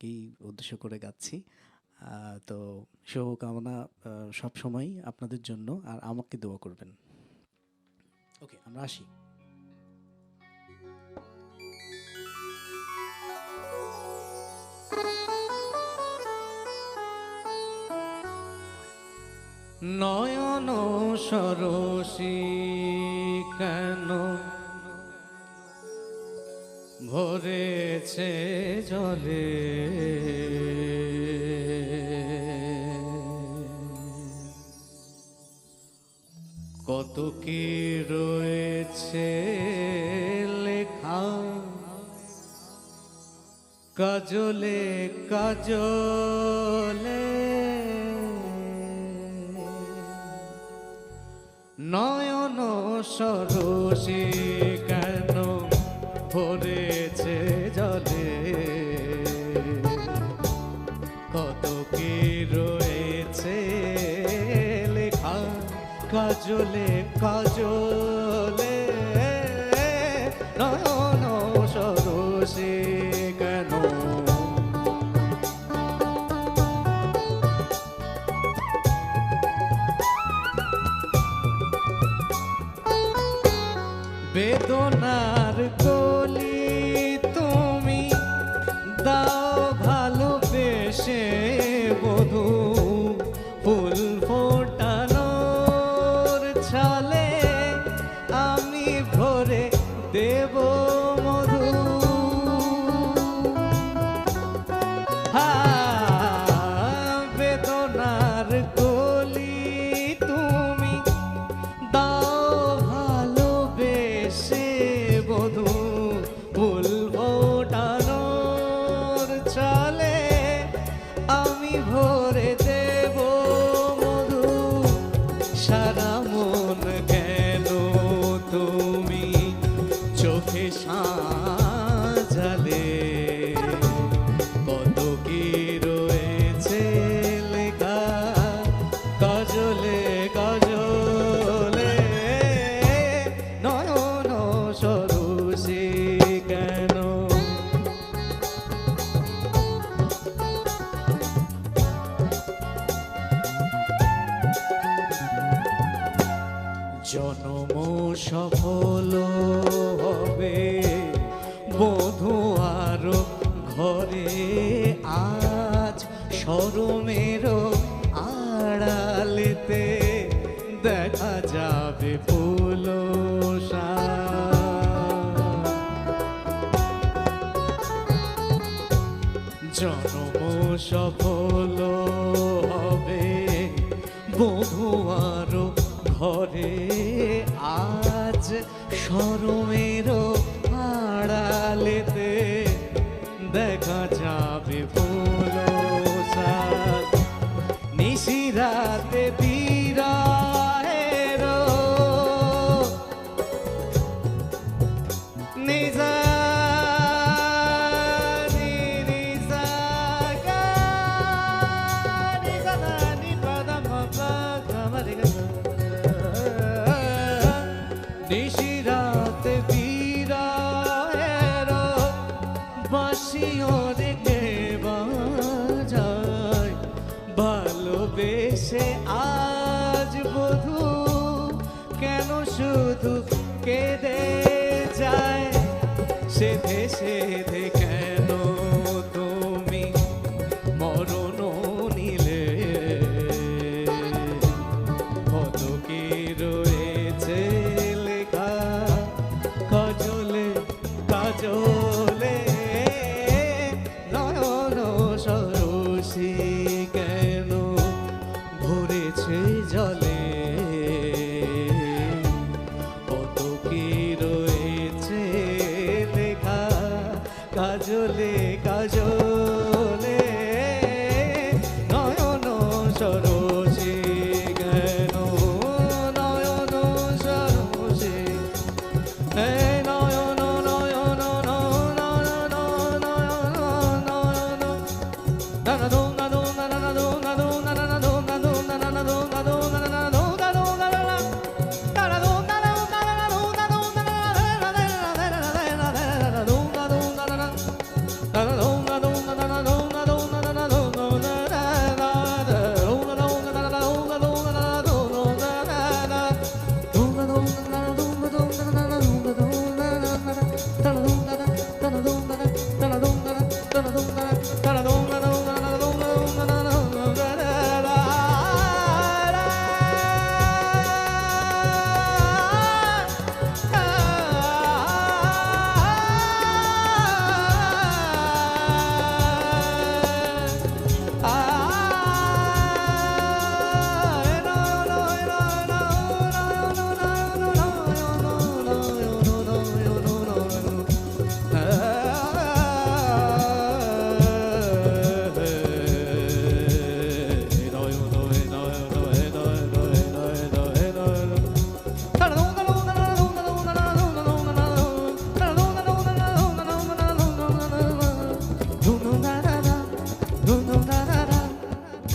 আপনাকেই উদ্দেশ্য করে গাচ্ছি। তো শুভকামনা সবসময় আপনাদের জন্য, আর আমাকে দোয়া করবেন। ওকে, আমরা আসি। নয়ন সরসী কেন ভরেছে জলে, কত কি রয়েছে লেখা কাজলে কাজলে, নয়ন সরসী কেন ভরেছে জলে, কত কি রয়েছে লেখা কাজলে কাজলে, নয়ন সরসী কেন। বেদনার কলি তুমি দাও ভালোবেসে বধূ, ফুল ফোটানোর ছলে আমি ভরে দেব মধু। বেদনার কলি তুমি দাও ভালোবেসে বধূ, ফুল ফোটানোর ছলে আমি ভরে দেব মধু। সারা মন গেল তুমি চোখে সাজালে, কত কি রয়েছে লেখা কাজলে কাজলে, নয়ন সরসী কেন। জনম সফল হবে বধূ আরো ঘরে, আজ শরমের আড়ালেতে দেখা যাবে ফুল জনম সফল হবে বধূ আরো ঘরে, আজ শরমের আড়ালেতে দেখা যাবে ফুল নিশিরাতে বিরাহের নিজা নিশিরাতে বিরাহের বাঁশিও রেখে বাজায়, ভালোবেসে আজ বধূ কেন শুধু কেঁদে যায়, সেধে সেধে কেন তুমি মরণ নিলে, কত কি রয়েছে লেখা কাজলে কাজলে, নয়ন সরসী কেন ভরেছে জলে, কত কি রয়েছে লেখা কাজলে কাজলে, নয়ন সরসী কেন, নয়ন সরসী নয়ন নয়ন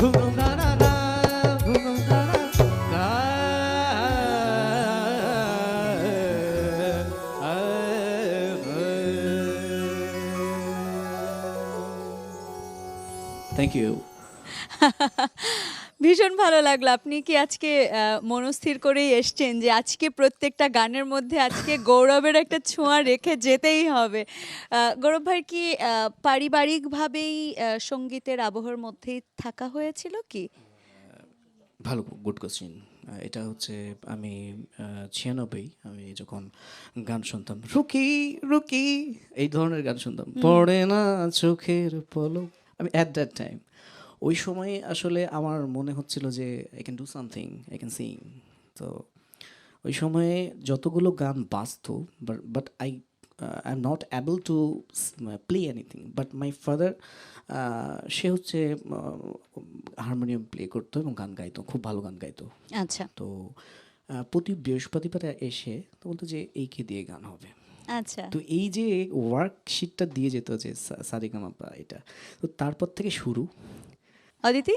ভুম না না না ভুম না না না থ্যাংক ইউ ভীষণ ভালো লাগলো। আপনি কি আজকে মনস্থির করেই এসছেন যে আজকে প্রত্যেকটা গানের মধ্যে আজকে গৌরবের একটা ছোঁয়া রেখে যেতেই হবে? গৌরব ভাইয়ের কি পারিবারিকভাবেই সঙ্গীতের আবহের মধ্যেই থাকা হয়েছিল কি? ভালো, গুড কোশ্চেন। এটা হচ্ছে আমি 96 আমি যখন গান শুনতাম, রুকি রুকি এই ধরনের গান শুনতাম, পড়ে না চোখের পলক, আমি অ্যাট দ্যাট টাইম ওই সময়ে আসলে আমার মনে হচ্ছিল যে I can do something, I can sing. তো ওই সময়ে যতগুলো গান বাজতো, but I am not able to play anything, but my father সে হচ্ছে হারমোনিয়াম প্লে করতো এবং গান গাইতো, খুব ভালো গান গাইতো। আচ্ছা, তো প্রতি বৃহস্পতিবার এসে তো বলতো যে এই কে দিয়ে গান হবে। আচ্ছা। তো এই যে ওয়ার্কশিটটা দিয়ে যেত যে সারেগামাপা এটা, তো তারপর থেকে শুরু। অদিতি?